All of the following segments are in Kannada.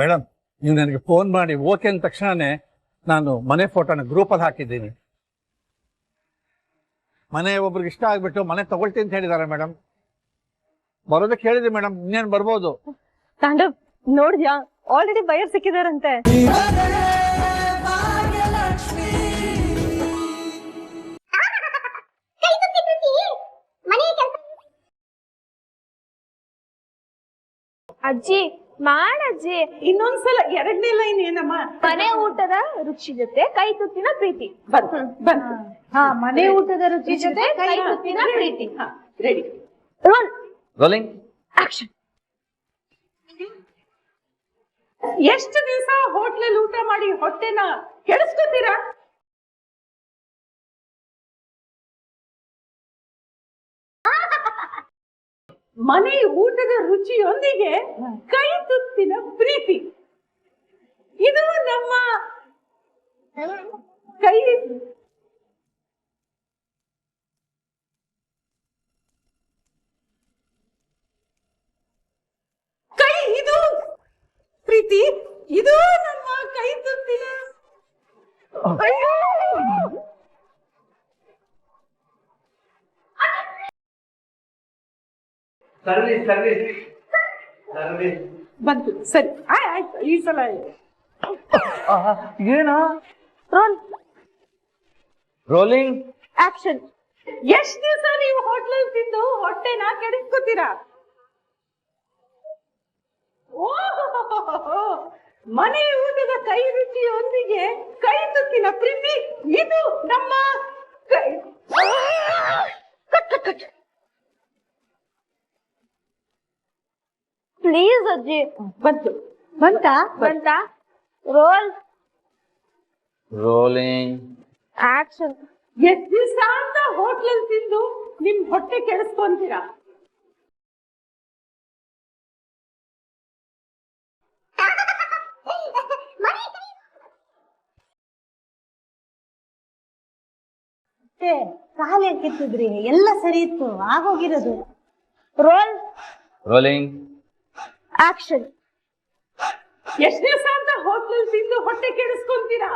ಮೇಡಮ್, ನೀವು ನನಗೆ ಫೋನ್ ಮಾಡಿ ಓಕೆ ಅಂದ ತಕ್ಷಣನೇ ನಾನು ಮನೆ ಫೋಟೋನ ಗ್ರೂಪಲ್ಲಿ ಹಾಕಿದ್ದೀನಿ. ಮನೆ ಒಬ್ರಿಗೆ ಇಷ್ಟ ಆಗ್ಬಿಟ್ಟು ಮನೆ ತಗೊಳ್ತೀನಿ ಅಂತ ಹೇಳಿದ್ದಾರೆ ಮೇಡಮ್. ಬರೋದಕ್ಕೆ ಹೇಳಿದೆ ಮೇಡಮ್, ಇನ್ನೇನು ಬರ್ಬೋದು. ತಾಂಡವ್ ನೋಡಿದ್ಯಾ, ಆಲ್ರೆಡಿ ಬಯರ್ ಸಿಕ್ಕಿದಾರಂತೆ. ಅಜ್ಜಿ ಮಾಡಜ್ಜಿ, ಇನ್ನೊಂದ್ಸಲ ಎರಡನೇ ಲೈನ್ ಏನಮ್ಮ? ಮನೆ ಊಟದ ರುಚಿ ಜೊತೆ ಕೈ ತುತ್ತಿನ ಪ್ರೀತಿ. ಬಂತು. ಹಾ, ಮನೆ ಊಟದ ರುಚಿ ಜೊತೆ ಕೈ ತುತ್ತಿನ ಪ್ರೀತಿ. ರೆಡಿ. Rolling action. ಎಷ್ಟು ದಿವಸ ಹೋಟ್ಲಲ್ಲಿ ಊಟ ಮಾಡಿ ಹೊಟ್ಟೆನ ಕೆಡಿಸ್ಕೊತೀರಾ? ಮನೆ ಊಟದ ರುಚಿಯೊಂದಿಗೆ ಕೈ ತುತ್ತಿನ ಪ್ರೀತಿ, ಇದು ನಮ್ಮ ಕೈ ಕೈ ಇದು ಪ್ರೀತಿ, ಇದು ನಮ್ಮ ಕೈ ತುತ್ತಿನ. ಬಂತು. ಸರಿ, ಆಯ್ತು. ಈ ಸಲ ಏನಾ? Roll rolling action. ಎಷ್ಟ್ ದಿವಸ ನೀವು ಹೋಟ್ಲಲ್ಲಿ ತಿಂದು ಹೊಟ್ಟೆನ ಕೆಡಿಸ್ಕೊತೀರಾ? ಓಹೋ, ಮನೆ ಊಟದ ಕೈ ರುಚಿಯೊಂದಿಗೆ ಕೈ ತುತ್ತಿನ ಪ್ರೀತಿ, ಇದು ನಮ್ಮ ಕೈ. ಪ್ಲೀಸ್ ಅಜ್ಜಿ. ಬಂತು. ಬಂತಾ? Roll rolling action. ಎಷ್ಟ್ ದಿವಸ ಅಂತ ಹೋಟ್ಲಲ್ಲಿ ತಿಂದು ನಿಮ್ ಹೊಟ್ಟೆ ಕೆಡಿಸ್ಕೊಂತೀರಾ? ಕಾಲೇ ಕಿತ್ತಿದ್ರಿ, ಎಲ್ಲ ಸರಿ ಇತ್ತು, ಆಗೋಗಿರೋದು. Roll rolling action. ಎಷ್ಟ್ ದಿವಸ ಅಂತ ಹೋಟ್ಲಲ್ಲಿ ತಿಂದು ಹೊಟ್ಟೆ ಕೆಡಿಸ್ಕೊಂತೀರಾ?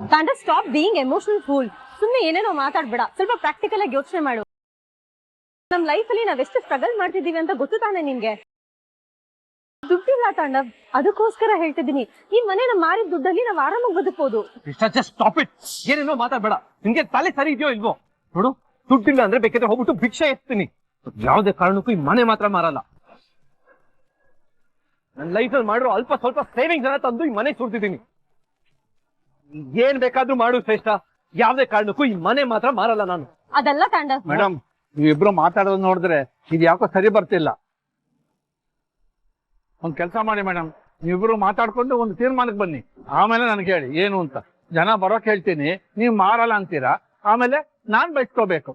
Tandav stop being emotional fool. ಸುಮ್ಮನೆ ಏನೇನೋ ಮಾತಾಡ್ಬೇಡ, ಸ್ವಲ್ಪ ಪ್ರಾಕ್ಟಿಕಲ್ ಆಗಿ ಯೋಚನೆ ಮಾಡು. ನಮ್ ಲೈಫ್ ಅಲ್ಲಿ ನಾವೆಷ್ಟು ಸ್ಟ್ರಗಲ್ ಮಾಡ್ತಿದೀವಿ ಅಂತ ಗೊತ್ತು ತಾನೆ ನಿನ್ಗೆ? ದುಡ್ಡಿಲ್ಲ ತಾಂಡವ್, ಅದಕ್ಕೋಸ್ಕರ ಹೇಳ್ತಿದ್ದೀನಿ, ಈ ಮನೆನ ಮಾರಿದ ದುಡ್ಡಲ್ಲಿ ನಾವ್ ಆರಾಮಾಗಿ ಬದುಕಬಹುದು. ಏನೇನೋ ಮಾತಾಡ್ಬೇಡ. ನಿನ್ಗೆ ತಲೆ ಸರಿ ಇದೆಯೋ ಇಲ್ವೋ ನೋಡು. ದುಡ್ಡಿಲ್ಲ ಅಂದ್ರೆ ಬೇಕಾದ್ರೆ ಹೋಗ್ಬಿಟ್ಟು ಭಿಕ್ಷೆ ಎತ್ತೀನಿ. ಯಾವುದೇ ಕಾರಣಕ್ಕೂ ಈ ಮನೆ ಮಾತ್ರ ಮಾರಲ್ಲ. ನನ್ನ ಲೈಫಲ್ಲಿ ಮಾಡಿರೋ ಅಲ್ಪ ಸ್ವಲ್ಪ ಸೇವಿಂಗ್ಸ್ ಅನ್ನ ತಂದು ಈ ಮನೆ ಸುಡ್ತಿದ್ದೀನಿ. ಏನ್ ಬೇಕಾದ್ರೂ ಮಾಡು ಶ್ರೇಷ್ಠ, ಯಾವ್ದೇ ಕಾರಣಕ್ಕೂ ಈ ಮನೆ ಮಾತ್ರ ಮಾರಲ್ಲ ನಾನು. ಅದಲ್ಲ ತಾಂಡವ್. ಮೇಡಮ್, ನೀವಿಬ್ರು ಮಾತಾಡೋದು ನೋಡಿದ್ರೆ ಇದು ಯಾಕೋ ಸರಿ ಬರ್ತಿಲ್ಲ. ಒಂದ್ ಕೆಲಸ ಮಾಡಿ ಮೇಡಮ್, ನೀವಿಬ್ರು ಮಾತಾಡ್ಕೊಂಡು ಒಂದು ತೀರ್ಮಾನಕ್ಕೆ ಬನ್ನಿ, ಆಮೇಲೆ ನನಗೆ ಹೇಳಿ ಏನು ಅಂತ. ಜನ ಬರೋಕ್ ಹೇಳ್ತೀನಿ, ನೀವು ಮಾರಲ್ಲ ಅಂತೀರಾ, ಆಮೇಲೆ ನಾನ್ ಬೈಸ್ಕೋಬೇಕು.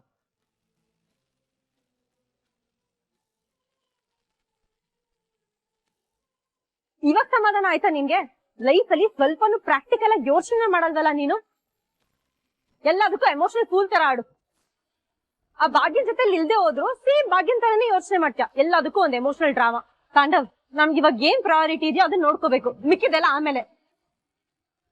ಇವಾಗ ಸಮಾಧಾನ ಆಯ್ತಾ ನಿನ್ಗೆ? ಲೈಫ್ ಅಲ್ಲಿ ಸ್ವಲ್ಪನೂ ಪ್ರಾಕ್ಟಿಕಲ್ ಆಗಿ ಯೋಚನೆ ಮಾಡಲ್ವಲ್ಲ ನೀನು? ಎಲ್ಲದಕ್ಕೂ ಎಮೋಷನಲ್ ಫೂಲ್ ತರ ಆಡು. ಆ ಭಾಗ್ಯದ ಜೊತೆ ಇಲ್ದೆ ಹೋದ್ರು ಸೇಮ್ ಭಾಗ್ಯನ್ ತರನೇ ಯೋಚನೆ ಮಾಡ್ತೀಯ. ಎಲ್ಲದಕ್ಕೂ ಒಂದು ಎಮೋಷನಲ್ ಡ್ರಾಮಾ. ತಾಂಡವ್, ನಮ್ಗೆ ಇವಾಗ ಏನ್ ಪ್ರಯಾರಿಟಿ ಇದೆಯೋ ಅದನ್ನ ನೋಡ್ಕೋಬೇಕು, ಮಿಕ್ಕಿದೆಲ್ಲ ಆಮೇಲೆ.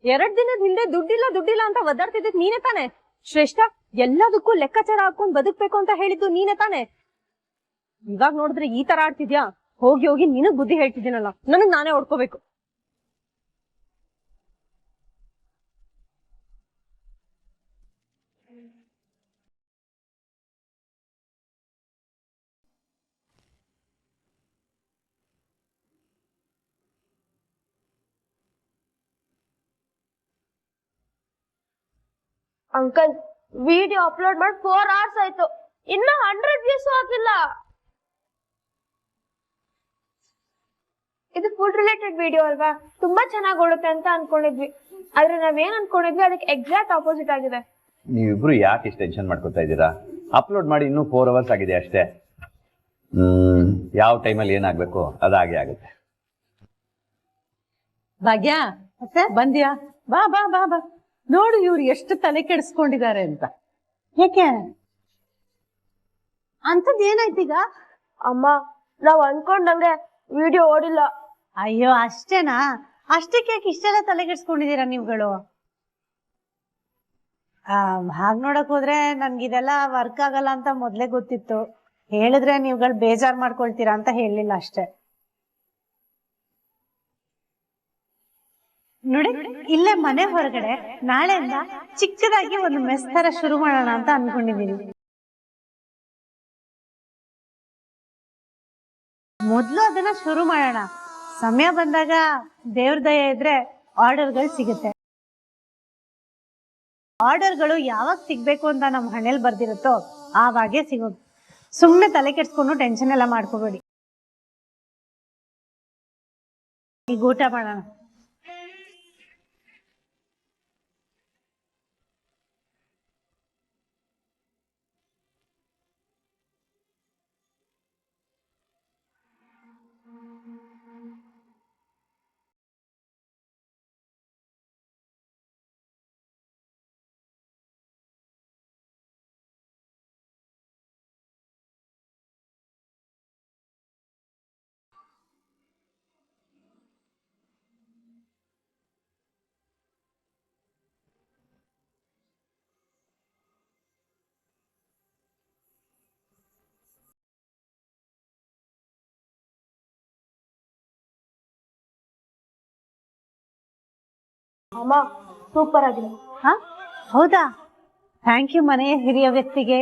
2 ದಿನದ ಹಿಂದೆ ದುಡ್ಡಿಲ್ಲ ಅಂತ ಒದ್ದಾಡ್ತಿದ್ದ ನೀನೇ ತಾನೆ? ಶ್ರೇಷ್ಠ, ಎಲ್ಲದಕ್ಕೂ ಲೆಕ್ಕಾಚಾರ ಹಾಕೊಂಡ್ ಬದುಕ್ಬೇಕು ಅಂತ ಹೇಳಿದ್ದು ನೀನೇ ತಾನೆ? ಇವಾಗ ನೋಡಿದ್ರೆ ಈ ತರ ಆಡ್ತಿದ್ಯಾ? ಹೋಗಿ ಹೋಗಿ ನಿನಗ್ ಬುದ್ಧಿ ಹೇಳ್ತಿದ್ದೀನಲ್ಲ, ನನಗ್ ನಾನೇ ಹೊಡ್ಕೋಬೇಕು. ಅಂಕಲ್, ವಿಡಿಯೋ ಅಪ್ಲೋಡ್ ಮಾಡಿ 4 hours ಆಯ್ತು, ಇನ್ನ 100 views ಆಗಿಲ್ಲ. ಇದು ಫುಡ್ ರಿಲೇಟೆಡ್ ವಿಡಿಯೋ ಅಲ್ವಾ, ತುಂಬಾ ಚೆನ್ನಾಗಿ ಓಡುತ್ತೆ ಅಂತ ಅನ್ಕೊಂಡಿದ್ವಿ. ಆದ್ರೆ ನಾವೇನ್ ಅನ್ಕೊಂಡಿದ್ವಿ ಅದಕ್ಕೆ ಎಕ್ಸಾಕ್ಟ್ ಆಪೋಸಿಟ್ ಆಗಿದೆ. ನೀವಿಬ್ರು ಯಾಕೆ ಇಷ್ಟು ಟೆನ್ಷನ್ ಮಾಡ್ಕೊತಾ ಇದ್ದೀರಾ? ಅಪ್ಲೋಡ್ ಮಾಡಿ ಇನ್ನೂ 4 hours ಆಗಿದೆ ಅಷ್ಟೇ. ಯಾವ ಟೈಮಲ್ಲಿ ಏನಾಗಬೇಕು ಅದಾಗೆ ಆಗುತ್ತೆ. ಭಾಗ್ಯ ಬಂದ್ಯಾ? ಬಾ ಬಾ ಬಾ ಬಾ. ನೋಡು ಇವ್ರು ಎಷ್ಟು ತಲೆ ಕೆಡಿಸ್ಕೊಂಡಿದ್ದಾರೆ ಅಂತ. ಯಾಕೆ ಅಂತದ್ ಏನಾಯ್ತೀಗ? ಅಮ್ಮ ನಾವ್ ಅನ್ಕೊಂಡಂಗೆ ವಿಡಿಯೋ ಓಡಿಲ್ಲ. ಅಯ್ಯೋ ಅಷ್ಟೇನಾ? ಅಷ್ಟಕ್ಕೆ ಯಾಕೆ ಇಷ್ಟೆಲ್ಲ ತಲೆಗೆಡ್ಸ್ಕೊಂಡಿದೀರಾ ನೀವುಗಳು? ಹಾಗ್ ನೋಡಕ್ ಹೋದ್ರೆ ನನ್ಗಿದೆಲ್ಲ ವರ್ಕ್ ಆಗಲ್ಲ ಅಂತ ಮೊದ್ಲೇ ಗೊತ್ತಿತ್ತು. ಹೇಳಿದ್ರೆ ನೀವುಗಳು ಬೇಜಾರ್ ಮಾಡ್ಕೊಳ್ತೀರಾ ಅಂತ ಹೇಳಿಲ್ಲ ಅಷ್ಟೇ. ನೋಡಿ ಇಲ್ಲೇ ಮನೆ ಹೊರಗಡೆ ನಾಳೆಯಿಂದ ಚಿಕ್ಕದಾಗಿ ಒಂದು ಮೆಸ್ ತರ ಶುರು ಮಾಡೋಣ ಅಂತ ಅನ್ಕೊಂಡಿದೀನಿ. ಮೊದ್ಲು ಅದನ್ನ ಶುರು ಮಾಡೋಣ. ಸಮಯ ಬಂದಾಗ ದೇವ್ರ ದಯೆ ಇದ್ರೆ ಆರ್ಡರ್ಗಳು ಸಿಗುತ್ತೆ. ಆರ್ಡರ್ಗಳು ಯಾವಾಗ ಸಿಗ್ಬೇಕು ಅಂತ ನಮ್ ಹಣೆಲ್ ಬರ್ದಿರುತ್ತೋ ಆವಾಗೇ ಸಿಗೋದು. ಸುಮ್ನೆ ತಲೆ ಕೆಡ್ಸ್ಕೊಂಡು ಟೆನ್ಷನ್ ಎಲ್ಲ ಮಾಡ್ಕೋಬೇಡಿ. ಈಗ ಊಟ ಮಾಡೋಣ. ಅಮ್ಮ ಸೂಪರ್ ಆಗಿದೆ. ಹಾ ಹೌದಾ? ಥ್ಯಾಂಕ್ ಯು ಮನೆಯ ಹಿರಿಯ ವ್ಯಕ್ತಿಗೆ.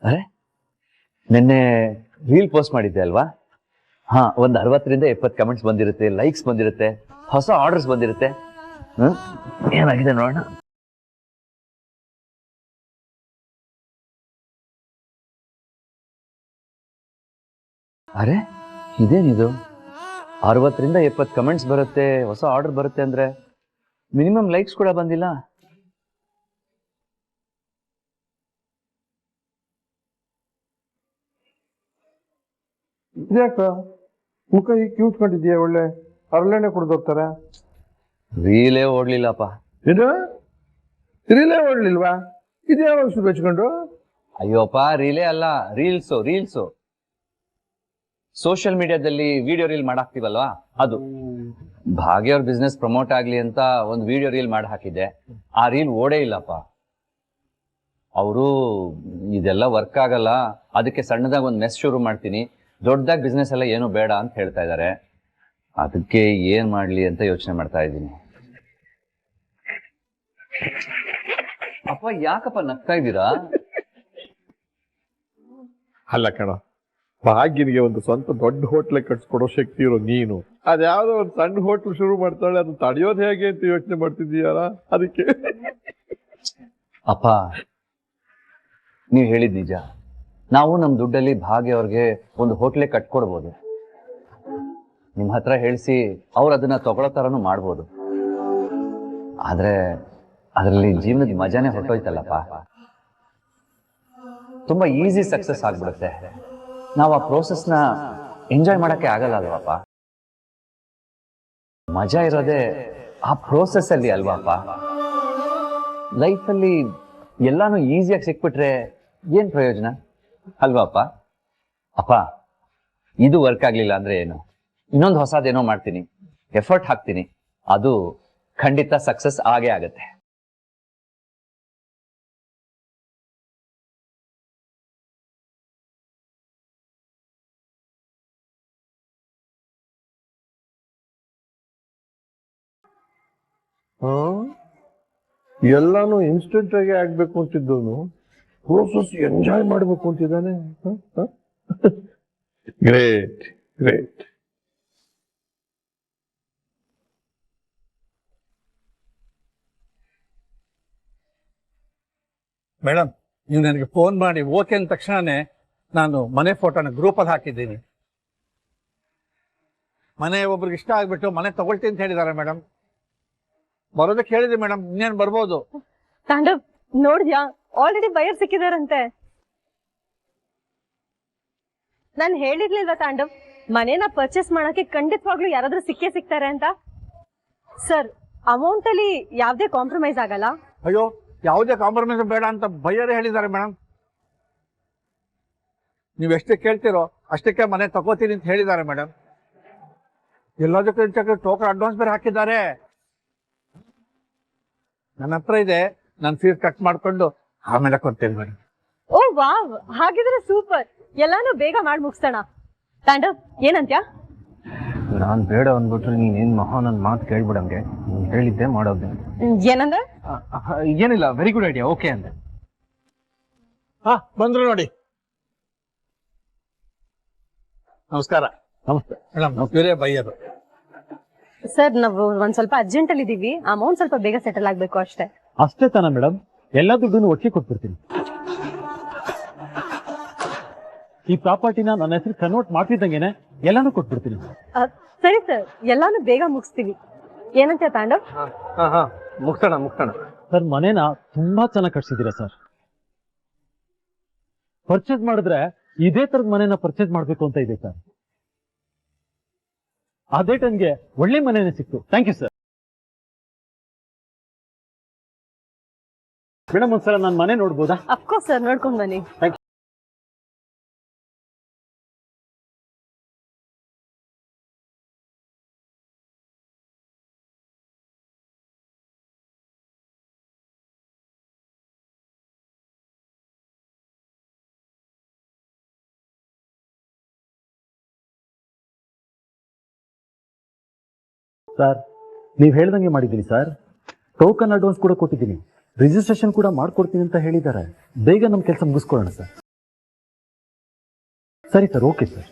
ಅರೆ ನಿನ್ನೆ ರೀಲ್ ಪೋಸ್ಟ್ ಮಾಡಿದ್ದೆ ಅಲ್ವಾ? ಹಾ, ಒಂದು 60ರಿಂದ 70 ಕಮೆಂಟ್ಸ್ ಬಂದಿರುತ್ತೆ, ಲೈಕ್ಸ್ ಬಂದಿರುತ್ತೆ, ಹೊಸ ಆರ್ಡರ್ಸ್ ಬಂದಿರುತ್ತೆ. ಏನಾಗಿದೆ ನೋಡೋಣ. ಅರೆ ಇದೇನಿದು, 60ರಿಂದ 70 ಕಮೆಂಟ್ಸ್ ಬರುತ್ತೆ, ಹೊಸ ಆರ್ಡರ್ ಬರುತ್ತೆ ಅಂದ್ರೆ ಮಿನಿಮಮ್ ಲೈಕ್ಸ್ ಕೂಡ ಬಂದಿಲ್ಲ. ಇದ್ಯಾಕ ಮುಖ ಈಗ ಕ್ಯೂಚ್ಕೊಂಡಿದ್ಯಾ? ಒಳ್ಳೆ ಹರಳೆಣ್ಣೆ ಕುಡ್ದೋಗ್ತಾರೆ. ರೀಲೇ ಓಡ್ಲಿಲ್ಲಪ್ಪ. ಏನು ರೀಲೇ ಓಡ್ಲಿಲ್ವಾ? ಇದ್ಯಾವ ಶುಭ ಹಚ್ಕೊಂಡು? ಅಯ್ಯೋಪ್ಪ, ರೀಲೇ ಅಲ್ಲ, ರೀಲ್ಸು. ಸೋಷಿಯಲ್ ಮೀಡಿಯಾದಲ್ಲಿ ವಿಡಿಯೋ ರೀಲ್ ಮಾಡಾಕ್ತಿವಲ್ವಾ, ಅದು. ಭಾಗ್ಯ ಅವ್ರ ಬಿಸ್ನೆಸ್ ಪ್ರಮೋಟ್ ಆಗ್ಲಿ ಅಂತ ಒಂದು ವಿಡಿಯೋ ರೀಲ್ ಮಾಡಿ ಹಾಕಿದ್ದೆ. ಆ ರೀಲ್ ಓಡೇ ಇಲ್ಲಪ್ಪ. ಅವರು ಇದೆಲ್ಲ ವರ್ಕ್ ಆಗಲ್ಲ, ಅದಕ್ಕೆ ಸಣ್ಣದಾಗ ಒಂದು ಮೆಸ್ ಶುರು ಮಾಡ್ತೀನಿ, ದೊಡ್ಡದಾಗಿ ಬಿಸ್ನೆಸ್ ಎಲ್ಲ ಏನು ಬೇಡ ಅಂತ ಹೇಳ್ತಾ ಇದ್ದಾರೆ. ಅದಕ್ಕೆ ಏನ್ ಮಾಡ್ಲಿ ಅಂತ ಯೋಚನೆ ಮಾಡ್ತಾ ಇದ್ದೀನಿ. ಅಪ್ಪ ಯಾಕಪ್ಪ ನಗ್ತಾ ಇದ್ದೀರಾ? ಅಲ್ಲ ಕಣ, ಭಾಗ್ಯನಿಗೆ ಒಂದು ಸ್ವಂತ ದೊಡ್ಡ ಹೋಟ್ಲೆ ಕಟ್ಸ್ಕೊಡೋ ಶಕ್ತಿ ಇರೋ ನೀನು ಅದ್ಯಾವ್ದೋ ಒಂದು ಸಣ್ಣ ಹೋಟ್ಲ್ ಶುರು ಮಾಡ್ತಾಳೆ, ಅದು ತಡೆಯೋದು ಹೇಗೆ ಅಂತ ಯೋಚನೆ ಮಾಡ್ತಿದ್ದೀಯಲ್ಲ, ಅದಕ್ಕೆ. ಅಪ್ಪ ನೀವ್ ಹೇಳಿದ್ ನಿಜ. ನಾವು ನಮ್ ದುಡ್ಡಲ್ಲಿ ಭಾಗ್ಯ ಅವ್ರಿಗೆ ಒಂದು ಹೋಟ್ಲೆ ಕಟ್ಕೊಡ್ಬೋದು. ನಿಮ್ ಹತ್ರ ಹೇಳಿಸಿ ಅವ್ರು ಅದನ್ನ ತಗೊಳ್ಳೋ ತರನು ಮಾಡ್ಬೋದು. ಆದ್ರೆ ಅದರಲ್ಲಿ ಜೀವನದ ಮಜಾನೇ ಹೊರಟೋಯ್ತಲ್ಲಪ್ಪ. ತುಂಬಾ ಈಸಿ ಸಕ್ಸಸ್ ಆಗ್ಬಿಡುತ್ತೆ. ನಾವು ಆ ಪ್ರೋಸೆಸ್ನ ಎಂಜಾಯ್ ಮಾಡಕ್ಕೆ ಆಗಲ್ಲ ಅಲ್ವಪ್ಪ. ಮಜಾ ಇರೋದೇ ಆ ಪ್ರೋಸೆಸ್ ಅಲ್ಲಿ ಅಲ್ವಾಪ. ಲೈಫಲ್ಲಿ ಎಲ್ಲಾನು ಈಸಿಯಾಗಿ ಸಿಕ್ಬಿಟ್ರೆ ಏನ್ ಪ್ರಯೋಜನ ಅಲ್ವಾಪ್ಪ? ಅಪ್ಪ ಇದು ವರ್ಕ್ ಆಗ್ಲಿಲ್ಲ ಅಂದ್ರೆ ಏನು, ಇನ್ನೊಂದು ಹೊಸದೇನೋ ಮಾಡ್ತೀನಿ, ಎಫರ್ಟ್ ಹಾಕ್ತೀನಿ, ಅದು ಖಂಡಿತ ಸಕ್ಸಸ್ ಆಗೇ ಆಗತ್ತೆ. ಎಲ್ಲಾನು ಇನ್ಸ್ಟೆಂಟ್ ಆಗಿ ಆಗ್ಬೇಕು ಅಂತಿದ್ದವನು ಪ್ರೋಸೆಸ್ ಎಂಜಾಯ್ ಮಾಡ್ಬೇಕು ಅಂತಿದ್ದಾನೆ. Great great. ಮೇಡಮ್ ನೀವು ನನಗೆ ಫೋನ್ ಮಾಡಿ ಓಕೆ ಅಂದ ತಕ್ಷಣನೇ ನಾನು ಮನೆ ಫೋಟೋನ ಗ್ರೂಪಲ್ಲಿ ಹಾಕಿದ್ದೀನಿ. ಮನೆ ಒಬ್ರಿಗೆ ಇಷ್ಟ ಆಗ್ಬಿಟ್ಟು ಮನೆ ತಗೊಳ್ತೀನಿ ಅಂತ ಹೇಳಿದ್ದಾರೆ ಮೇಡಮ್. ಬರೋದಕ್ಕೆ ಹೇಳಿದೆ ಮೇಡಮ್, ಇನ್ನೇನು ಬರ್ಬೋದು. ತಾಂಡವ್ ನೋಡ್ದ್ಯಾ, ಆಲ್ರೆಡಿ ಬಯರ್ ಸಿಕ್ಕಿದಾರಂತೆ. ನಾನ್ ಹೇಳಿರ್ಲಿಲ್ವಾ ತಾಂಡವ್, ಮನೇನ ಪರ್ಚೇಸ್ ಮಾಡಕ್ಕೆ ಖಂಡಿತವಾಗ್ಲೂ ಯಾರಾದ್ರೂ ಸಿಕ್ಕೇ ಸಿಗ್ತಾರೆ ಅಂತ. ಸರ್, ಅಮೌಂಟ್ ಅಲ್ಲಿ ಯಾವ್ದೇ ಕಾಂಪ್ರಮೈಸ್ ಆಗಲ್ಲ. ಅಯ್ಯೋ, ಯಾವುದೇ ಕಾಂಪ್ರಮೈಸ್ ಬೇಡ ಅಂತ ಬೈಯರೇ ಹೇಳಿದ್ದಾರೆ ಮೇಡಮ್. ನೀವು ಎಷ್ಟು ಕೇಳ್ತಿರೋ ಅಷ್ಟಕ್ಕೆ ಮನೆ ತಗೋತೀನಿ ಅಂತ ಹೇಳಿದ್ದಾರೆ ಮೇಡಮ್. ಎಲ್ಲದಕ್ಕೂ ಟೋಕನ್ ಅಡ್ವಾನ್ಸ್ ಬೇರೆ ಹಾಕಿದ್ದಾರೆ. ನನ್ನ ಹತ್ರ ಇದೆ, ನಾನು ಫೀಸ್ ಕಟ್ ಮಾಡ್ಕೊಂಡು ಆಮೇಲೆ ಕೊಡ್ತೇನೆ ಮೇಡಮ್. ಓ ವಾವ್, ಹಾಗಿದ್ರೆ ಸೂಪರ್. ಎಲ್ಲಾನು ಬೇಗ ಮಾಡಿ ಮುಗಿಸೋಣ. ತಾಂಡವ್ ಏನಂತ್ಯಾ? ನಾನ್ ಬೇಡ ಅಂದ್ಬಿಟ್ರೆ ನೀನೇನ್ ಮಹಾ ನನ್ ಮಾತು ಕೇಳ್ಬಿಡಂಗೆ. ನೀನ್ ಹೇಳಿದ್ದೆ ಮಾಡೋದು. ಏನಂದ್ರೆ? ಏನಿಲ್ಲ, ವೆರಿ ಗುಡ್ ಐಡಿಯಾ, ಓಕೆ ಅಂದೆ. ಹಾ, ಬಂದ್ರು ನೋಡಿ. ನಮಸ್ಕಾರ. ನಮಸ್ತೆ ಮೇಡಮ್, ಇವರೇ ಬೈಯರು. ಸರ್, ನಾವು ಒಂದ್ ಸ್ವಲ್ಪ ಅರ್ಜೆಂಟ್ ಅಲ್ಲಿ ಇದೀವಿ. ಅಮೌಂಟ್ ಸ್ವಲ್ಪ ಬೇಗ ಸೆಟಲ್ ಆಗ್ಬೇಕು ಅಷ್ಟೇ. ಅಷ್ಟೇ ತಾನ ಮೇಡಮ್? ಎಲ್ಲಾ ದುಡ್ಡನ್ನು ಒಟ್ಟಿಗೆ ಕೊಟ್ಬಿಡ್ತೀನಿ. ಈ ಪ್ರಾಪರ್ಟಿನ ನನ್ನ ಹೆಸರು ಕನ್ವರ್ಟ್ ಮಾಡ್ತಿದ್ದಂಗೆನೆ ಎಲ್ಲಾನು ಕೊಟ್ಬಿಡ್ತೀನಿ. ಸರಿ ಸರ್, ಎಲ್ಲಾನು ಬೇಗ ಮುಗಿಸ್ತೀವಿ. ಏನಂತ ತಾಂಡವ್? ಮುಗ್ಸೋಣ. ಸರ್, ಮನೇನ ತುಂಬಾ ಚೆನ್ನಾಗಿ ಕಟ್ಸಿದ್ದೀರಾ ಸರ್. ಪರ್ಚೇಸ್ ಮಾಡಿದ್ರೆ ಇದೇ ತರದ ಮನೇನ ಪರ್ಚೇಸ್ ಮಾಡ್ಬೇಕು ಅಂತ ಇದೆ ಸರ್. ಅದೇ ಟೈಮ್ಗೆ ಒಳ್ಳೆ ಮನೇನೆ ಸಿಕ್ತು. Thank you sir. ಮೇಡಮ್, ಒಂದ್ಸಲ ನಾನು ಮನೆ ನೋಡ್ಬೋದಾ? ಅಫ್ಕೋರ್ಸ್ ಸರ್, ನೋಡ್ಕೊಂಡ್ ಬನ್ನಿ. ಸರ್, ನೀವ್ ಹೇಳ್ದಂಗೆ ಮಾಡಿದ್ದೀನಿ ಸರ್. ಟೋಕನ್ ಅಡ್ವಾನ್ಸ್ ಕೂಡ ಕೊಟ್ಟಿದ್ದೀನಿ. ರಿಜಿಸ್ಟ್ರೇಷನ್ ಕೂಡ ಮಾಡ್ಕೊಡ್ತೀನಿ ಅಂತ ಹೇಳಿದ್ದಾರೆ. ಬೇಗ ನಮ್ಮ ಕೆಲಸ ಮುಗಿಸ್ಕೊಳ್ಳೋಣ ಸರ್. ಸರಿ ಸರ್, ಓಕೆ ಸರ್.